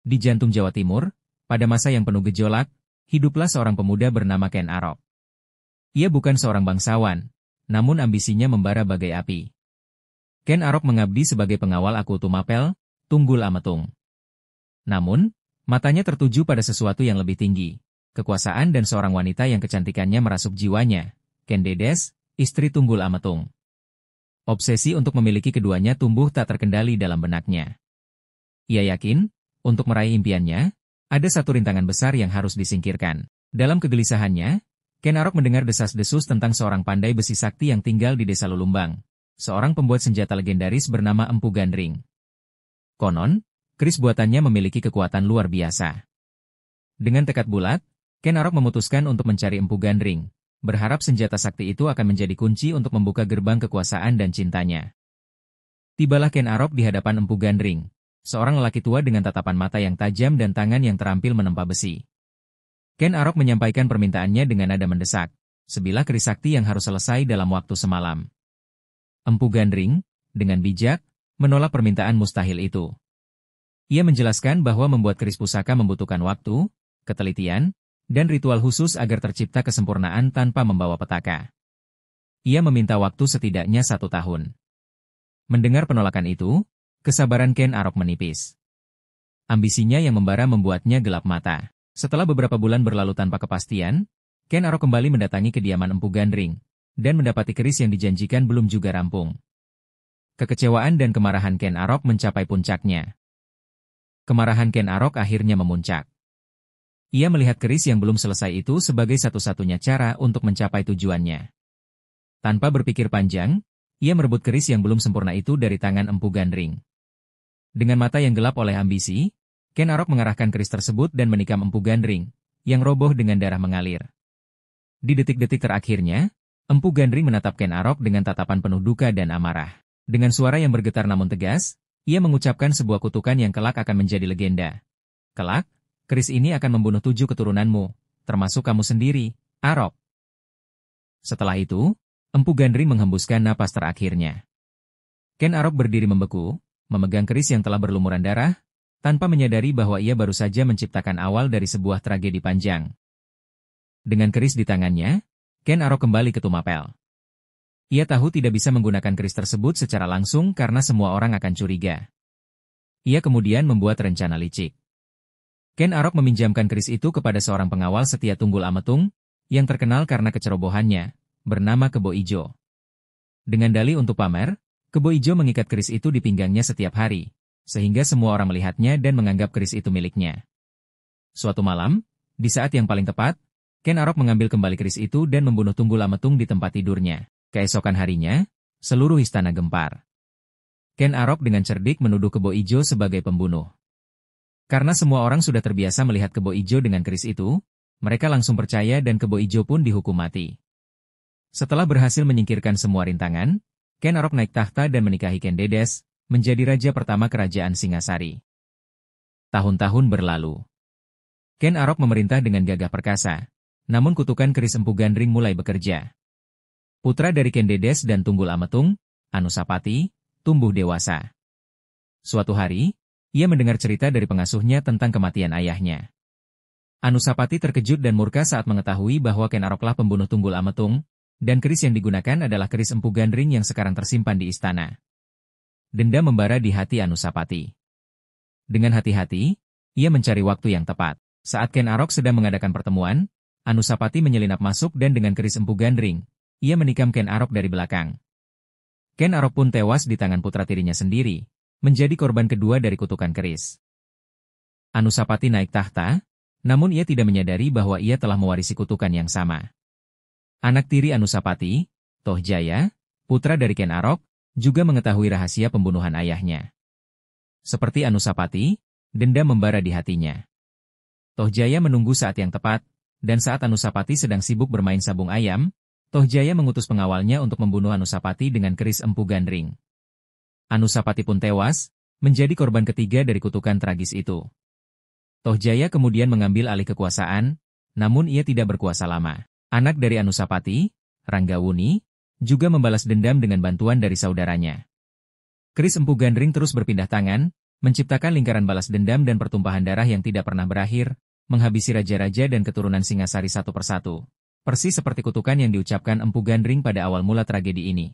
Di jantung Jawa Timur, pada masa yang penuh gejolak, hiduplah seorang pemuda bernama Ken Arok. Ia bukan seorang bangsawan, namun ambisinya membara bagai api. Ken Arok mengabdi sebagai pengawal Akutu Mapel, Tunggul Ametung. Namun, matanya tertuju pada sesuatu yang lebih tinggi, kekuasaan dan seorang wanita yang kecantikannya merasuk jiwanya, Ken Dedes, istri Tunggul Ametung. Obsesi untuk memiliki keduanya tumbuh tak terkendali dalam benaknya. Ia yakin, untuk meraih impiannya, ada satu rintangan besar yang harus disingkirkan. Dalam kegelisahannya, Ken Arok mendengar desas-desus tentang seorang pandai besi sakti yang tinggal di desa Lulumbang, seorang pembuat senjata legendaris bernama Empu Gandring. Konon, keris buatannya memiliki kekuatan luar biasa. Dengan tekad bulat, Ken Arok memutuskan untuk mencari Empu Gandring, berharap senjata sakti itu akan menjadi kunci untuk membuka gerbang kekuasaan dan cintanya. Tibalah Ken Arok di hadapan Empu Gandring, seorang lelaki tua dengan tatapan mata yang tajam dan tangan yang terampil menempa besi. Ken Arok menyampaikan permintaannya dengan nada mendesak, sebilah keris sakti yang harus selesai dalam waktu semalam. Empu Gandring, dengan bijak, menolak permintaan mustahil itu. Ia menjelaskan bahwa membuat keris pusaka membutuhkan waktu, ketelitian, dan ritual khusus agar tercipta kesempurnaan tanpa membawa petaka. Ia meminta waktu setidaknya 1 tahun. Mendengar penolakan itu, kesabaran Ken Arok menipis. Ambisinya yang membara membuatnya gelap mata. Setelah beberapa bulan berlalu tanpa kepastian, Ken Arok kembali mendatangi kediaman Empu Gandring, dan mendapati keris yang dijanjikan belum juga rampung. Kekecewaan dan kemarahan Ken Arok mencapai puncaknya. Kemarahan Ken Arok akhirnya memuncak. Ia melihat keris yang belum selesai itu sebagai satu-satunya cara untuk mencapai tujuannya. Tanpa berpikir panjang, ia merebut keris yang belum sempurna itu dari tangan Empu Gandring. Dengan mata yang gelap oleh ambisi, Ken Arok mengarahkan keris tersebut dan menikam Empu Gandring, yang roboh dengan darah mengalir. Di detik-detik terakhirnya, Empu Gandring menatap Ken Arok dengan tatapan penuh duka dan amarah. Dengan suara yang bergetar namun tegas, ia mengucapkan sebuah kutukan yang kelak akan menjadi legenda. Kelak, keris ini akan membunuh 7 keturunanmu, termasuk kamu sendiri, Arok. Setelah itu, Empu Gandring menghembuskan napas terakhirnya. Ken Arok berdiri membeku, memegang keris yang telah berlumuran darah, tanpa menyadari bahwa ia baru saja menciptakan awal dari sebuah tragedi panjang. Dengan keris di tangannya, Ken Arok kembali ke Tumapel. Ia tahu tidak bisa menggunakan keris tersebut secara langsung karena semua orang akan curiga. Ia kemudian membuat rencana licik. Ken Arok meminjamkan keris itu kepada seorang pengawal setia Tunggul Ametung, yang terkenal karena kecerobohannya, bernama Kebo Ijo. Dengan dalih untuk pamer, Kebo Ijo mengikat keris itu di pinggangnya setiap hari, sehingga semua orang melihatnya dan menganggap keris itu miliknya. Suatu malam, di saat yang paling tepat, Ken Arok mengambil kembali keris itu dan membunuh Tunggul Ametung di tempat tidurnya. Keesokan harinya, seluruh istana gempar. Ken Arok dengan cerdik menuduh Kebo Ijo sebagai pembunuh. Karena semua orang sudah terbiasa melihat Kebo Ijo dengan keris itu, mereka langsung percaya dan Kebo Ijo pun dihukum mati. Setelah berhasil menyingkirkan semua rintangan, Ken Arok naik tahta dan menikahi Ken Dedes, menjadi raja pertama kerajaan Singasari. Tahun-tahun berlalu. Ken Arok memerintah dengan gagah perkasa, namun kutukan keris Empu Gandring mulai bekerja. Putra dari Ken Dedes dan Tunggul Ametung, Anusapati, tumbuh dewasa. Suatu hari, ia mendengar cerita dari pengasuhnya tentang kematian ayahnya. Anusapati terkejut dan murka saat mengetahui bahwa Ken Aroklah pembunuh Tunggul Ametung, dan keris yang digunakan adalah keris Empu Gandring yang sekarang tersimpan di istana. Dendam membara di hati Anusapati. Dengan hati-hati, ia mencari waktu yang tepat. Saat Ken Arok sedang mengadakan pertemuan, Anusapati menyelinap masuk dan dengan keris Empu Gandring, ia menikam Ken Arok dari belakang. Ken Arok pun tewas di tangan putra tirinya sendiri, menjadi korban kedua dari kutukan keris. Anusapati naik tahta, namun ia tidak menyadari bahwa ia telah mewarisi kutukan yang sama. Anak tiri Anusapati, Tohjaya, putra dari Ken Arok, juga mengetahui rahasia pembunuhan ayahnya. Seperti Anusapati, dendam membara di hatinya. Tohjaya menunggu saat yang tepat, dan saat Anusapati sedang sibuk bermain sabung ayam, Tohjaya mengutus pengawalnya untuk membunuh Anusapati dengan keris Empu Gandring. Anusapati pun tewas, menjadi korban ketiga dari kutukan tragis itu. Tohjaya kemudian mengambil alih kekuasaan, namun ia tidak berkuasa lama. Anak dari Anusapati, Ranggawuni, juga membalas dendam dengan bantuan dari saudaranya. Keris Empu Gandring terus berpindah tangan, menciptakan lingkaran balas dendam dan pertumpahan darah yang tidak pernah berakhir, menghabisi raja-raja dan keturunan Singasari satu persatu. Persis seperti kutukan yang diucapkan Empu Gandring pada awal mula tragedi ini.